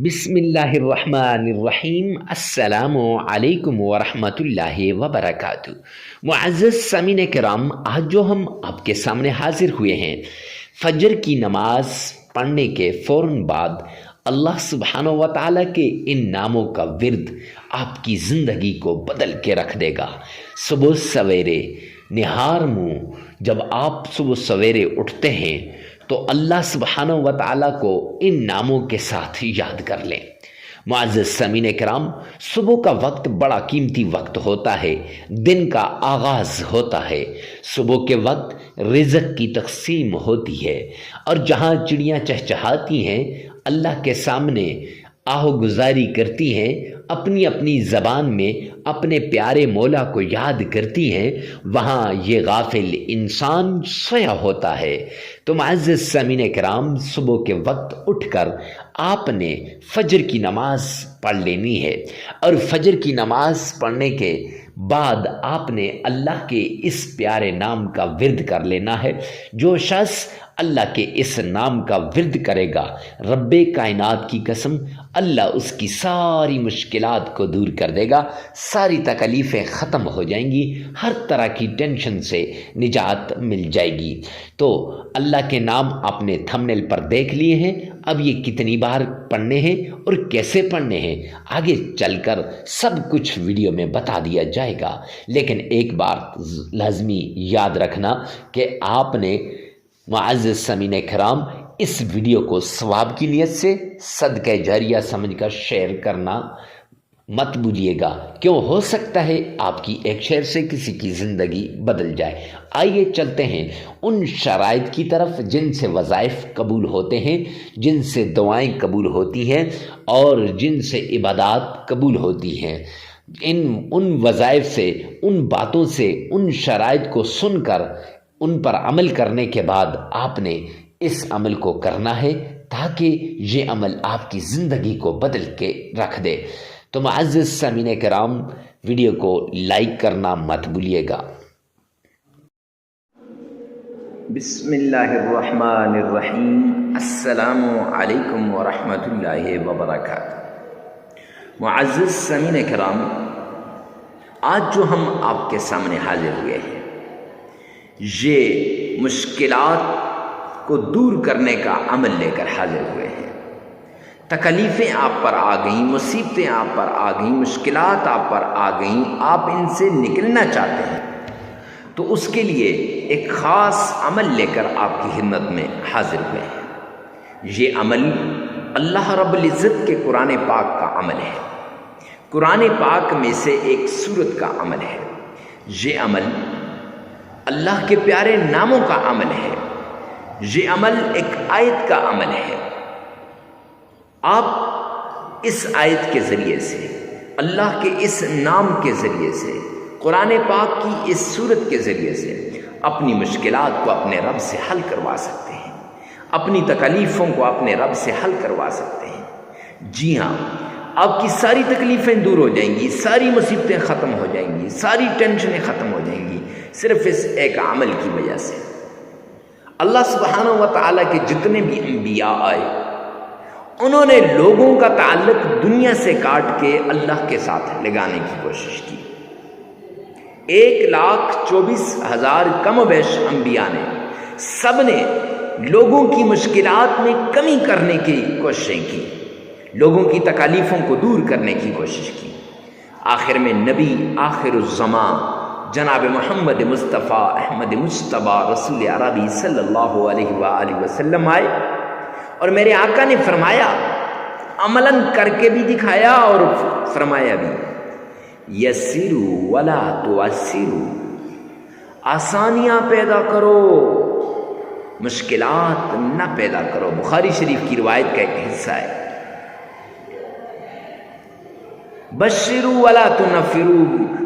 بسم اللہ الرحمن الرحیم۔ السلام علیکم ورحمۃ اللہ وبرکاتہ۔ معزز سامعین کرام، آج جو ہم آپ کے سامنے حاضر ہوئے ہیں، فجر کی نماز پڑھنے کے فوراً بعد اللہ سبحانہ و تعالیٰ کے ان ناموں کا ورد آپ کی زندگی کو بدل کے رکھ دے گا۔ صبح سویرے نہار منہ جب آپ صبح سویرے اٹھتے ہیں تو اللہ سبحانہ و تعالیٰ کو ان ناموں کے ساتھ یاد کر لیں۔ معزز سامعین کرام، صبح کا وقت بڑا قیمتی وقت ہوتا ہے، دن کا آغاز ہوتا ہے۔ صبح کے وقت رزق کی تقسیم ہوتی ہے، اور جہاں چڑیاں چہچہاتی ہیں، اللہ کے سامنے آہو گزاری کرتی ہیں، اپنی اپنی زبان میں اپنے پیارے مولا کو یاد کرتی ہیں، وہاں یہ غافل انسان سویا ہوتا ہے۔ تو معزز سامعین کرام، صبح کے وقت اٹھ کر آپ نے فجر کی نماز پڑھ لینی ہے، اور فجر کی نماز پڑھنے کے بعد آپ نے اللہ کے اس پیارے نام کا ورد کر لینا ہے۔ جو شخص اللہ کے اس نام کا ورد کرے گا، رب کائنات کی قسم، اللہ اس کی ساری مشکلات کو دور کر دے گا، ساری تکلیفیں ختم ہو جائیں گی، ہر طرح کی ٹینشن سے نجات مل جائے گی۔ تو اللہ کے نام آپ نے تھمبنیل پر دیکھ لیے ہیں، اب یہ کتنی بار پڑھنے ہیں اور کیسے پڑھنے ہیں آگے چل کر سب کچھ ویڈیو میں بتا دیا جائے گا، لیکن ایک بار لازمی یاد رکھنا کہ آپ نے معزز سامعین کرام اس ویڈیو کو ثواب کی نیت سے صدقہ جاریہ سمجھ کر شیئر کرنا مت بھولیے گا، کیوں ہو سکتا ہے آپ کی ایک شیئر سے کسی کی زندگی بدل جائے۔ آئیے چلتے ہیں ان شرائط کی طرف جن سے وظائف قبول ہوتے ہیں، جن سے دعائیں قبول ہوتی ہیں، اور جن سے عبادات قبول ہوتی ہیں۔ ان وظائف سے، ان باتوں سے، ان شرائط کو سن کر ان پر عمل کرنے کے بعد آپ نے اس عمل کو کرنا ہے، تاکہ یہ عمل آپ کی زندگی کو بدل کے رکھ دے۔ تو معزز سامعین کرام، ویڈیو کو لائک کرنا مت بھولیے گا۔ بسم اللہ الرحمن الرحیم۔ السلام علیکم ورحمۃ اللہ وبرکاتہ۔ معزز سامعین کرام، آج جو ہم آپ کے سامنے حاضر ہوئے ہیں، یہ مشکلات کو دور کرنے کا عمل لے کر حاضر ہوئے ہیں۔ تکلیفیں آپ پر آ گئیں، مصیبتیں آپ پر آ گئیں، مشکلات آپ پر آ گئیں، آپ ان سے نکلنا چاہتے ہیں، تو اس کے لیے ایک خاص عمل لے کر آپ کی خدمت میں حاضر ہوئے ہیں۔ یہ عمل اللہ رب العزت کے قرآن پاک کا عمل ہے، قرآن پاک میں سے ایک سورت کا عمل ہے۔ یہ عمل اللہ کے پیارے ناموں کا عمل ہے، یہ عمل ایک آیت کا عمل ہے۔ آپ اس آیت کے ذریعے سے، اللہ کے اس نام کے ذریعے سے، قرآن پاک کی اس سورت کے ذریعے سے اپنی مشکلات کو اپنے رب سے حل کروا سکتے ہیں، اپنی تکلیفوں کو اپنے رب سے حل کروا سکتے ہیں۔ جی ہاں، آپ کی ساری تکلیفیں دور ہو جائیں گی، ساری مصیبتیں ختم ہو جائیں گی، ساری ٹینشنیں ختم ہو جائیں گی، صرف اس ایک عمل کی وجہ سے۔ اللہ سبحانہ و تعالیٰ کے جتنے بھی انبیاء آئے، انہوں نے لوگوں کا تعلق دنیا سے کاٹ کے اللہ کے ساتھ لگانے کی کوشش کی۔ 1,24,000 کم و بیش انبیاء نے، سب نے لوگوں کی مشکلات میں کمی کرنے کی کوششیں کی، لوگوں کی تکالیفوں کو دور کرنے کی کوشش کی۔ آخر میں نبی آخر الزمان جناب محمد مصطفیٰ احمد مجتبیٰ رسول عربی صلی اللہ علیہ وآلہ وسلم آئے، اور میرے آقا نے فرمایا، عملاً کر کے بھی دکھایا اور فرمایا بھی، یسروا ولا تعسروا، آسانیاں پیدا کرو، مشکلات نہ پیدا کرو۔ بخاری شریف کی روایت کا ایک حصہ ہے۔ بشروا ولا تنفروا،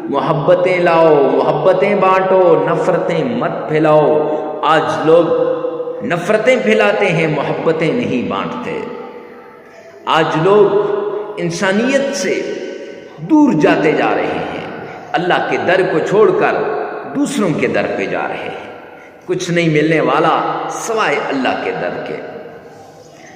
محبتیں لاؤ، محبتیں بانٹو، نفرتیں مت پھیلاؤ۔ آج لوگ نفرتیں پھیلاتے ہیں، محبتیں نہیں بانٹتے۔ آج لوگ انسانیت سے دور جاتے جا رہے ہیں، اللہ کے در کو چھوڑ کر دوسروں کے در پہ جا رہے ہیں، کچھ نہیں ملنے والا سوائے اللہ کے در کے۔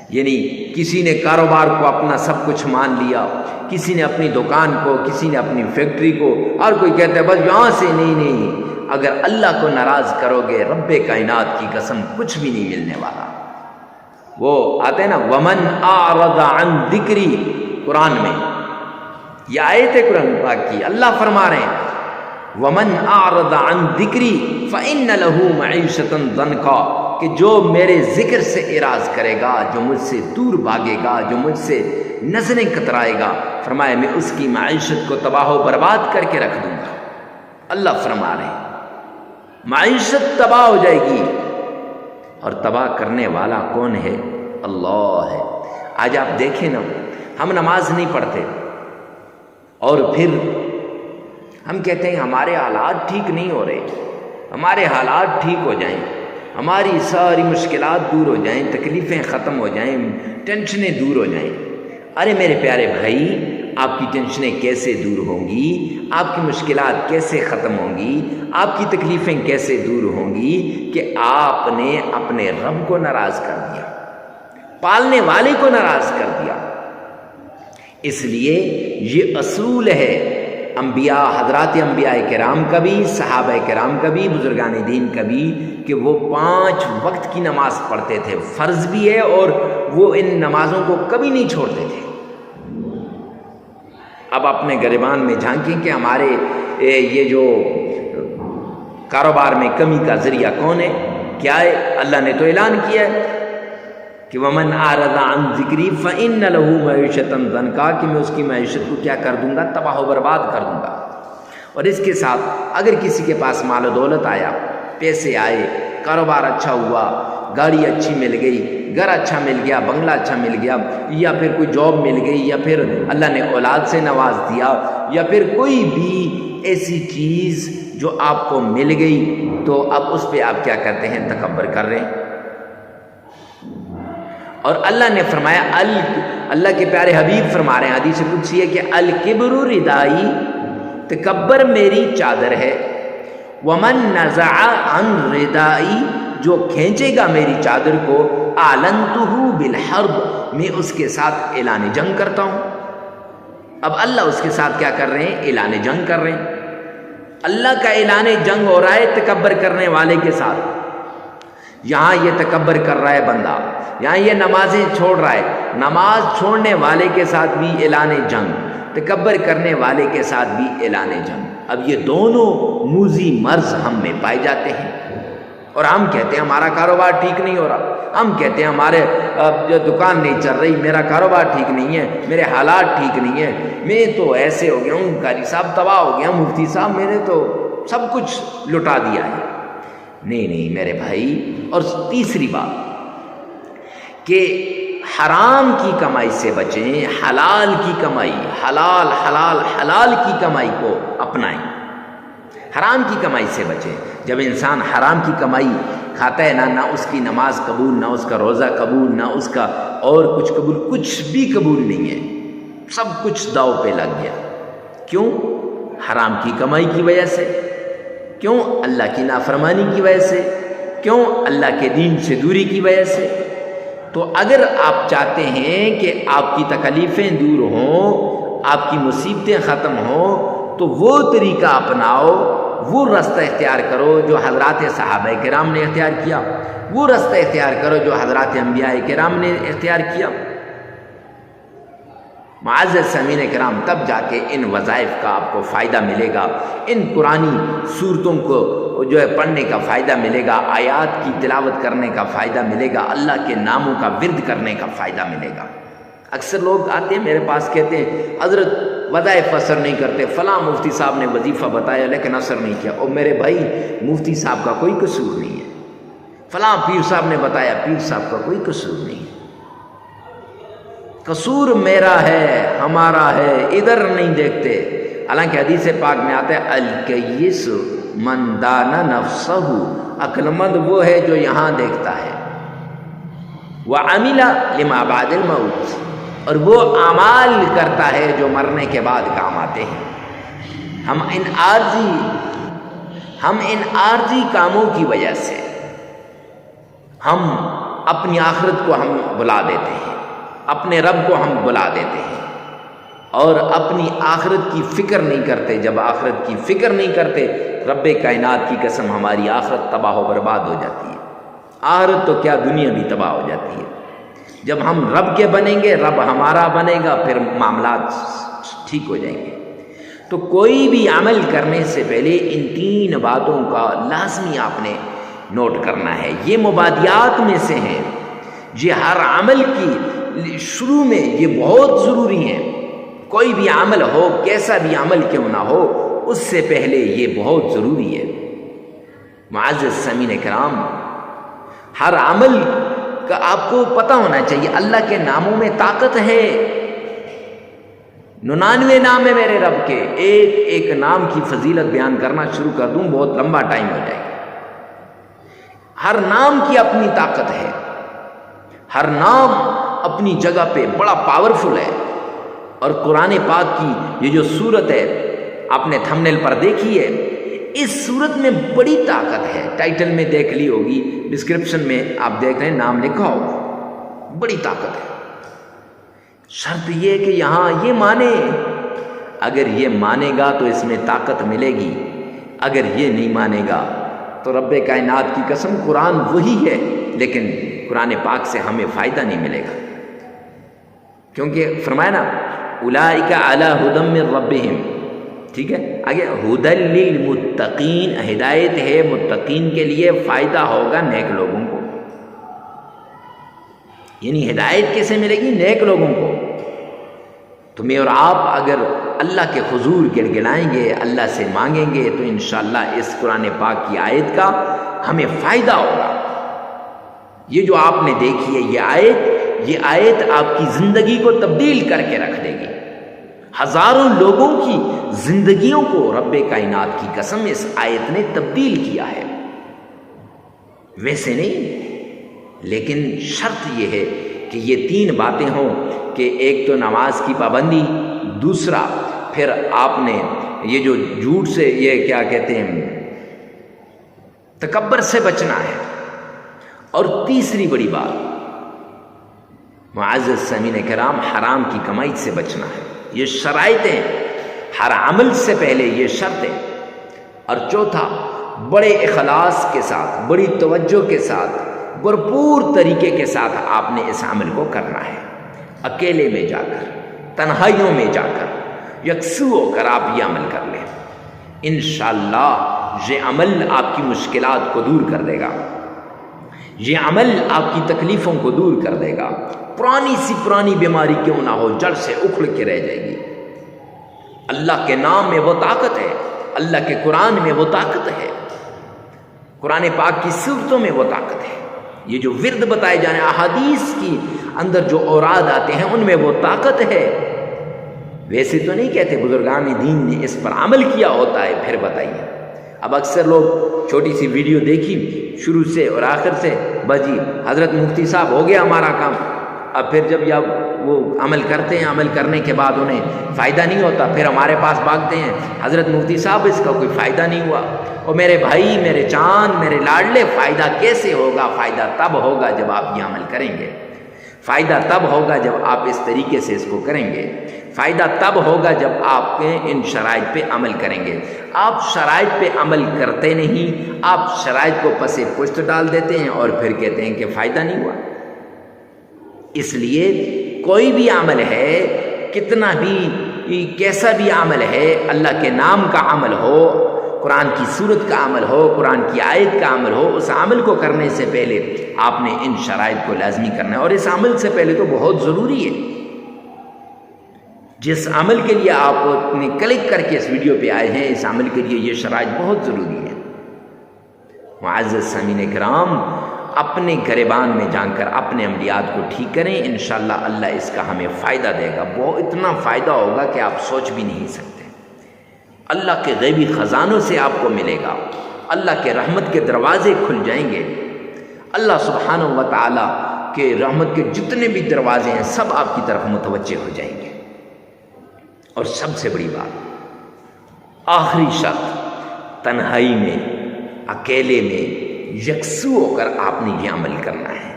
یعنی کسی نے کاروبار کو اپنا سب کچھ مان لیا، کسی نے اپنی دکان کو، کسی نے اپنی فیکٹری کو، اور کوئی کہتا ہے بس یہاں سے نہیں، اگر اللہ کو ناراض کرو گے رب کائنات کی قسم کچھ بھی نہیں ملنے والا۔ وہ آتے ہیں نا ومن اعرض عن ذکری، قرآن میں یہ آیت ہے قرآن پاک کی، اللہ فرما رہے ہیں ومن اعرض عن ذکری فإن له معیشۃ ضنکا، کہ جو میرے ذکر سے اعراض کرے گا، جو مجھ سے دور بھاگے گا، جو مجھ سے نظریں کترائے گا، فرمایا میں اس کی معیشت کو تباہ و برباد کر کے رکھ دوں گا۔ اللہ فرما رہے ہیں معیشت تباہ ہو جائے گی، اور تباہ کرنے والا کون ہے؟ اللہ ہے۔ آج آپ دیکھیں نا، ہم نماز نہیں پڑھتے اور پھر ہم کہتے ہیں ہمارے حالات ٹھیک نہیں ہو رہے، ہمارے حالات ٹھیک ہو جائیں، ہماری ساری مشکلات دور ہو جائیں، تکلیفیں ختم ہو جائیں، ٹینشنیں دور ہو جائیں۔ ارے میرے پیارے بھائی، آپ کی ٹینشنیں کیسے دور ہوں گی؟ آپ کی مشکلات کیسے ختم ہوں گی؟ آپ کی تکلیفیں کیسے دور ہوں گی کہ آپ نے اپنے رب کو ناراض کر دیا، پالنے والے کو ناراض کر دیا۔ اس لیے یہ اصول ہے انبیاء، حضرات انبیاء کرام کا بھی، صحابہ کرام کا بھی، بزرگان دین کا بھی، کہ وہ 5 وقت کی نماز پڑھتے تھے، فرض بھی ہے، اور وہ ان نمازوں کو کبھی نہیں چھوڑتے تھے۔ اب اپنے گریبان میں جھانکیں کہ ہمارے یہ جو کاروبار میں کمی کا ذریعہ کون ہے؟ کیا ہے؟ اللہ نے تو اعلان کیا ہے کہ ومن اعرض عن ذکری فإن له معیشۃ ضنکا، کہ میں اس کی معیشت کو کیا کر دوں گا؟ تباہ و برباد کر دوں گا۔ اور اس کے ساتھ اگر کسی کے پاس مال و دولت آیا، پیسے آئے، کاروبار اچھا ہوا، گاڑی اچھی مل گئی، گھر اچھا مل گیا، بنگلہ اچھا مل گیا، یا پھر کوئی جاب مل گئی، یا پھر اللہ نے اولاد سے نواز دیا، یا پھر کوئی بھی ایسی چیز جو آپ کو مل گئی، تو اب اس پہ آپ کیا کرتے ہیں؟ تکبر کر رہے ہیں۔ اور اللہ نے فرمایا، اللہ کے پیارے حبیب فرما رہے ہیں، حدیث قدسی ہے کہ الکبر ردائی، تکبر میری چادر ہے، ومن نزع عن ردائی، جو کھینچے گا میری چادر کو، اعلنتہ بالحرب، میں اس کے ساتھ اعلان جنگ کرتا ہوں۔ اب اللہ اس کے ساتھ کیا کر رہے ہیں؟ اعلان جنگ کر رہے ہیں۔ اللہ کا اعلان جنگ ہو رہا ہے تکبر کرنے والے کے ساتھ۔ یہاں یہ تکبر کر رہا ہے بندہ، یہاں یہ نمازیں چھوڑ رہا ہے، نماز چھوڑنے والے کے ساتھ بھی اعلان جنگ، تکبر کرنے والے کے ساتھ بھی اعلان جنگ۔ اب یہ دونوں موذی مرض ہم میں پائے جاتے ہیں، اور ہم کہتے ہیں ہمارا کاروبار ٹھیک نہیں ہو رہا، ہم کہتے ہیں ہمارے جو دکان نہیں چل رہی، میرا کاروبار ٹھیک نہیں ہے، میرے حالات ٹھیک نہیں ہیں، میں تو ایسے ہو گیا ہوں، قاری صاحب تباہ ہو گیا، مفتی صاحب میں نے تو سب کچھ لٹا دیا ہے۔ نہیں نہیں میرے بھائی۔ اور تیسری بات کہ حرام کی کمائی سے بچیں، حلال کی کمائی، حلال حلال حلال کی کمائی کو اپنائیں، حرام کی کمائی سے بچیں۔ جب انسان حرام کی کمائی کھاتا ہے نہ اس کی نماز قبول، نہ اس کا روزہ قبول، نہ اس کا اور کچھ قبول، کچھ بھی قبول نہیں ہے، سب کچھ داؤ پہ لگ گیا۔ کیوں؟ حرام کی کمائی کی وجہ سے۔ کیوں؟ اللہ کی نافرمانی کی وجہ سے۔ کیوں؟ اللہ کے دین سے دوری کی وجہ سے۔ تو اگر آپ چاہتے ہیں کہ آپ کی تکلیفیں دور ہوں، آپ کی مصیبتیں ختم ہوں، تو وہ طریقہ اپناؤ، وہ رستہ اختیار کرو جو حضرات صحابہ کرام نے اختیار کیا، وہ رستہ اختیار کرو جو حضرات انبیاء کرام نے اختیار کیا۔ معزز سامعین کرام، تب جا کے ان وظائف کا آپ کو فائدہ ملے گا، ان قرآنی صورتوں کو جو ہے پڑھنے کا فائدہ ملے گا، آیات کی تلاوت کرنے کا فائدہ ملے گا، اللہ کے ناموں کا ورد کرنے کا فائدہ ملے گا۔ اکثر لوگ آتے ہیں میرے پاس، کہتے ہیں حضرت وظائف اثر نہیں کرتے، فلاں مفتی صاحب نے وظیفہ بتایا لیکن اثر نہیں کیا۔ اور میرے بھائی، مفتی صاحب کا کوئی قصور نہیں ہے، فلاں پیر صاحب نے بتایا، پیر صاحب کا کوئی قصور نہیں ہے، قصور میرا ہے، ہمارا ہے، ادھر نہیں دیکھتے۔ حالانکہ حدیث پاک میں آتا ہے الکیس من دان نفسہ، عقل مند وہ ہے جو یہاں دیکھتا ہے، وعمل لما بعد الموت، اور وہ اعمال کرتا ہے جو مرنے کے بعد کام آتے ہیں۔ ہم ان عارضی کاموں کی وجہ سے ہم اپنی آخرت کو ہم بلا دیتے ہیں، اپنے رب کو ہم بلا دیتے ہیں اور اپنی آخرت کی فکر نہیں کرتے۔ جب آخرت کی فکر نہیں کرتے، رب کائنات کی قسم ہماری آخرت تباہ و برباد ہو جاتی ہے۔ آخرت تو کیا، دنیا بھی تباہ ہو جاتی ہے۔ جب ہم رب کے بنیں گے، رب ہمارا بنے گا، پھر معاملات ٹھیک ہو جائیں گے۔ تو کوئی بھی عمل کرنے سے پہلے ان 3 باتوں کا لازمی آپ نے نوٹ کرنا ہے۔ یہ مبادیات میں سے ہیں، یہ ہر عمل کی شروع میں یہ بہت ضروری ہیں۔ کوئی بھی عمل ہو، کیسا بھی عمل کیوں نہ ہو، اس سے پہلے یہ بہت ضروری ہے۔ معزز سامعین کرام، ہر عمل کا آپ کو پتہ ہونا چاہیے اللہ کے ناموں میں طاقت ہے۔ 99 نام ہے میرے رب کے، ایک ایک نام کی فضیلت بیان کرنا شروع کر دوں بہت لمبا ٹائم ہو جائے گا۔ ہر نام کی اپنی طاقت ہے، ہر نام اپنی جگہ پہ بڑا پاورفل ہے۔ اور قرآن پاک کی یہ جو صورت ہے آپ نے تھمبنیل پر دیکھی ہے، اس صورت میں بڑی طاقت ہے۔ ٹائٹل میں دیکھ لی ہوگی، ڈسکرپشن میں آپ دیکھ رہے ہیں نام لکھا ہوگا، بڑی طاقت ہے۔ شرط یہ کہ یہاں یہ مانے، اگر یہ مانے گا تو اس میں طاقت ملے گی، اگر یہ نہیں مانے گا تو رب کائنات کی قسم قرآن وہی ہے لیکن قرآن پاک سے ہمیں فائدہ نہیں ملے گا۔ کیونکہ فرمایا نا اولئک علی ھدی من ربہم، ٹھیک ہے، آگے ھدی للمتقین، ہدایت ہے متقین کے لیے، فائدہ ہوگا نیک لوگوں کو۔ یعنی ہدایت کیسے ملے گی؟ نیک لوگوں کو۔ تمہیں اور آپ اگر اللہ کے حضور گڑگڑائیں گے، اللہ سے مانگیں گے تو انشاءاللہ اس قرآن پاک کی آیت کا ہمیں فائدہ ہوگا۔ یہ جو آپ نے دیکھی ہے یہ آیت آپ کی زندگی کو تبدیل کر کے رکھ دے گی۔ ہزاروں لوگوں کی زندگیوں کو رب کائنات کی قسم اس آیت نے تبدیل کیا ہے۔ ویسے نہیں، لیکن شرط یہ ہے کہ یہ 3 باتیں ہوں کہ ایک تو نماز کی پابندی، دوسرا پھر آپ نے یہ جو جھوٹ سے، یہ کیا کہتے ہیں، تکبر سے بچنا ہے، اور تیسری بڑی بات معزز سامعین کرام حرام کی کمائی سے بچنا ہے۔ یہ شرائطیں ہر عمل سے پہلے یہ شرط ہے۔ اور چوتھا، بڑے اخلاص کے ساتھ، بڑی توجہ کے ساتھ، بھرپور طریقے کے ساتھ آپ نے اس عمل کو کرنا ہے۔ اکیلے میں جا کر، تنہائیوں میں جا کر، یکسو ہو کر آپ یہ عمل کر لیں، انشاءاللہ یہ عمل آپ کی مشکلات کو دور کر دے گا، یہ عمل آپ کی تکلیفوں کو دور کر دے گا۔ پرانی سی پرانی بیماری کیوں نہ ہو، جڑ سے اکھڑ کے رہ جائے گی۔ اللہ کے نام میں وہ طاقت ہے، اللہ کے قرآن میں وہ طاقت ہے، قرآن پاک کی صورتوں میں وہ طاقت ہے۔ یہ جو ورد بتائے جانے، احادیث کی اندر جو اوراد آتے ہیں ان میں وہ طاقت ہے۔ ویسے تو نہیں کہتے، بزرگان دین نے اس پر عمل کیا ہوتا ہے۔ پھر بتائیے، اب اکثر لوگ چھوٹی سی ویڈیو دیکھی شروع سے اور آخر سے، بس جی حضرت مفتی صاحب ہو گیا ہمارا کام۔ اب پھر جب وہ عمل کرتے ہیں، عمل کرنے کے بعد انہیں فائدہ نہیں ہوتا، پھر ہمارے پاس بھاگتے ہیں، حضرت مفتی صاحب اس کا کوئی فائدہ نہیں ہوا۔ اور میرے بھائی، میرے چاند، میرے لاڈلے، فائدہ کیسے ہوگا؟ فائدہ تب ہوگا جب آپ یہ عمل کریں گے، فائدہ تب ہوگا جب آپ اس طریقے سے اس کو کریں گے، فائدہ تب ہوگا جب آپ ان شرائط پہ عمل کریں گے۔ آپ شرائط پہ عمل کرتے نہیں، آپ شرائط کو پس پشت ڈال دیتے ہیں اور پھر کہتے ہیں کہ فائدہ نہیں ہوا۔ اس لیے کوئی بھی عمل ہے، کتنا بھی کیسا بھی عمل ہے، اللہ کے نام کا عمل ہو، قرآن کی صورت کا عمل ہو، قرآن کی آیت کا عمل ہو، اس عمل کو کرنے سے پہلے آپ نے ان شرائط کو لازمی کرنا ہے۔ اور اس عمل سے پہلے تو بہت ضروری ہے، جس عمل کے لیے آپ نے کلک کر کے اس ویڈیو پہ آئے ہیں، اس عمل کے لیے یہ شرائط بہت ضروری ہے۔ معزز سامعین کرام، اپنے گریبان میں جان کر اپنے عملیات کو ٹھیک کریں، انشاءاللہ اللہ اس کا ہمیں فائدہ دے گا۔ وہ اتنا فائدہ ہوگا کہ آپ سوچ بھی نہیں سکتے۔ اللہ کے غیبی خزانوں سے آپ کو ملے گا، اللہ کے رحمت کے دروازے کھل جائیں گے، اللہ سبحانہ و تعالی کے رحمت کے جتنے بھی دروازے ہیں سب آپ کی طرف متوجہ ہو جائیں گے۔ اور سب سے بڑی بات، آخری شرط، تنہائی میں، اکیلے میں، یکسو ہو کر آپ نے یہ عمل کرنا ہے۔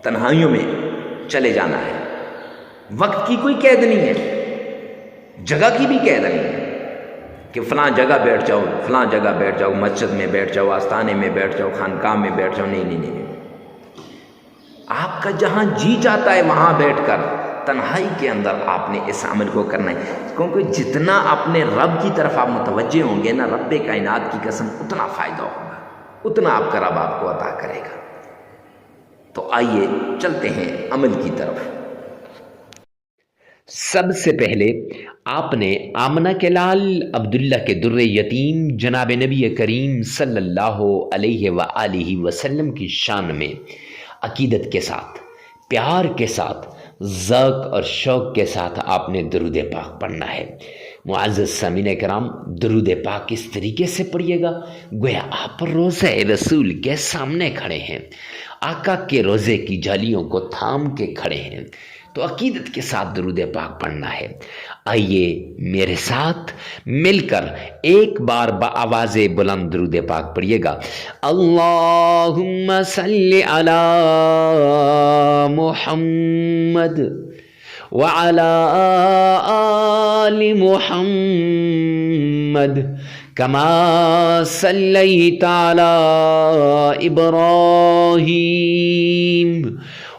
تنہائیوں میں چلے جانا ہے. وقت کی کوئی قید نہیں ہے، جگہ کی بھی قید نہیں ہے کہ فلاں جگہ بیٹھ جاؤ، فلاں جگہ بیٹھ جاؤ، مسجد میں بیٹھ جاؤ، آستانے میں بیٹھ جاؤ، خانقاہ میں بیٹھ جاؤ. نہیں نہیں نہیں، آپ کا جہاں جی چاہتا ہے وہاں بیٹھ کر تنہائی کے اندر آپ نے اس عمل کو کرنا ہے. کیونکہ جتنا اپنے رب کی طرف آپ متوجہ ہوں گے نا، رب کائنات کی قسم، اتنا فائدہ ہوگا، اتنا آپ کا رب آپ کو عطا کرے گا. تو آئیے چلتے ہیں عمل کی طرف. سب سے پہلے آپ نے آمنہ کے لال عبداللہ کے در یتیم جناب نبی کریم صلی اللہ علیہ وآلہ وسلم کی شان میں عقیدت کے ساتھ، پیار کے ساتھ، ذوق اور شوق کے ساتھ آپ نے درود پاک پڑھنا ہے. معزز سامعین کرام، درود پاک اس طریقے سے پڑھیے گا گویا آپ روضہ رسول کے سامنے کھڑے ہیں، آقا کے روضے کی جالیوں کو تھام کے کھڑے ہیں. تو عقیدت کے ساتھ درود پاک پڑھنا ہے. آئیے میرے ساتھ مل کر ایک بار بآواز بلند درود پاک پڑھیے گا. اللہم صلی علی محمد وعلی آل محمد کما صلیت علی ابراہیم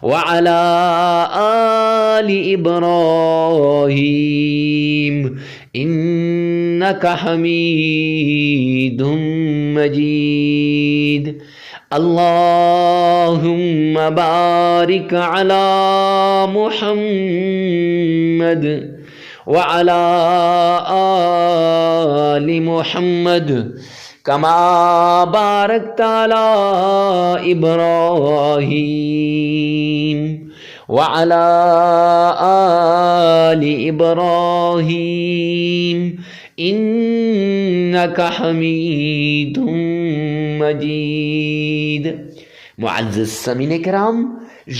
وعلى آل إبراهيم إنك حميد مجيد. اللهم بارك على محمد وعلى آل محمد كما باركت على إبراهيم وعلى آل إبراهيم إنك حميد مجيد. معزز سامعین کرام،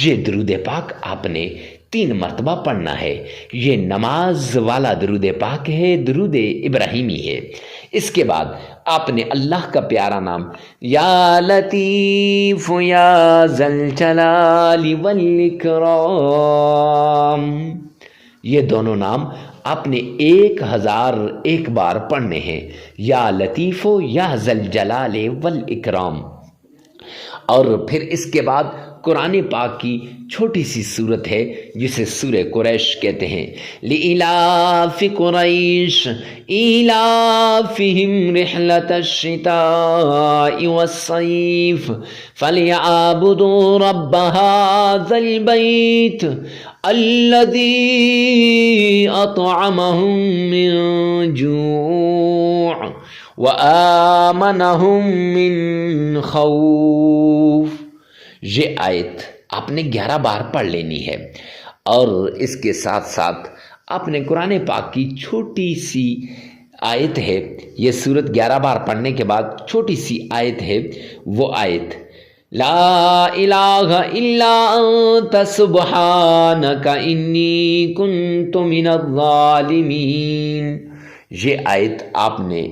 یہ درود پاک آپ نے 3 مرتبہ پڑھنا ہے. یہ نماز والا درود پاک ہے، درود ابراہیمی ہے. اس کے بعد آپ نے اللہ کا پیارا نام یا لطیف یا ذل جلال والاکرام، یہ دونوں نام آپ نے 1001 بار پڑھنے ہیں. یا لطیف یا ذل جلال والاکرام. اور پھر اس کے بعد قرآن پاک کی چھوٹی سی صورت ہے جسے سورہ قریش کہتے ہیں. لإلاف قریش إلافهم رحلة الشتاء والصيف فليعبدوا رب هذا البيت الذي أطعمهم من جوع وآمنهم من خوف. یہ آیت آپ نے 11 بار پڑھ لینی ہے. اور اس کے ساتھ ساتھ آپ نے قرآن پاک کی چھوٹی سی آیت ہے، یہ سورت 11 بار پڑھنے کے بعد چھوٹی سی آیت ہے، وہ آیت لا الہ الا انت سبحانک انی کنت من الظالمین. یہ آیت آپ نے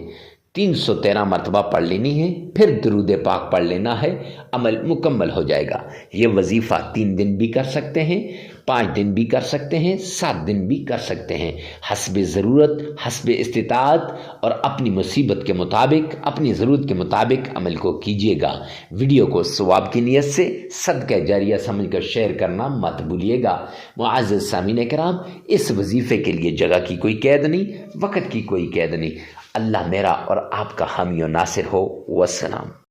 313 مرتبہ پڑھ لینی ہے. پھر درود پاک پڑھ لینا ہے، عمل مکمل ہو جائے گا. یہ وظیفہ 3 دن بھی کر سکتے ہیں، 5 دن بھی کر سکتے ہیں، 7 دن بھی کر سکتے ہیں، حسب ضرورت، حسب استطاعت اور اپنی مصیبت کے مطابق، اپنی ضرورت کے مطابق عمل کو کیجیے گا. ویڈیو کو ثواب کی نیت سے صدقہ جاریہ سمجھ کر شیئر کرنا مت بھولیے گا. معزز سامعین کرام، اس وظیفے کے لیے جگہ کی کوئی قید نہیں، وقت کی کوئی قید نہیں. اللہ میرا اور آپ کا حامی و ناصر ہو. والسلام.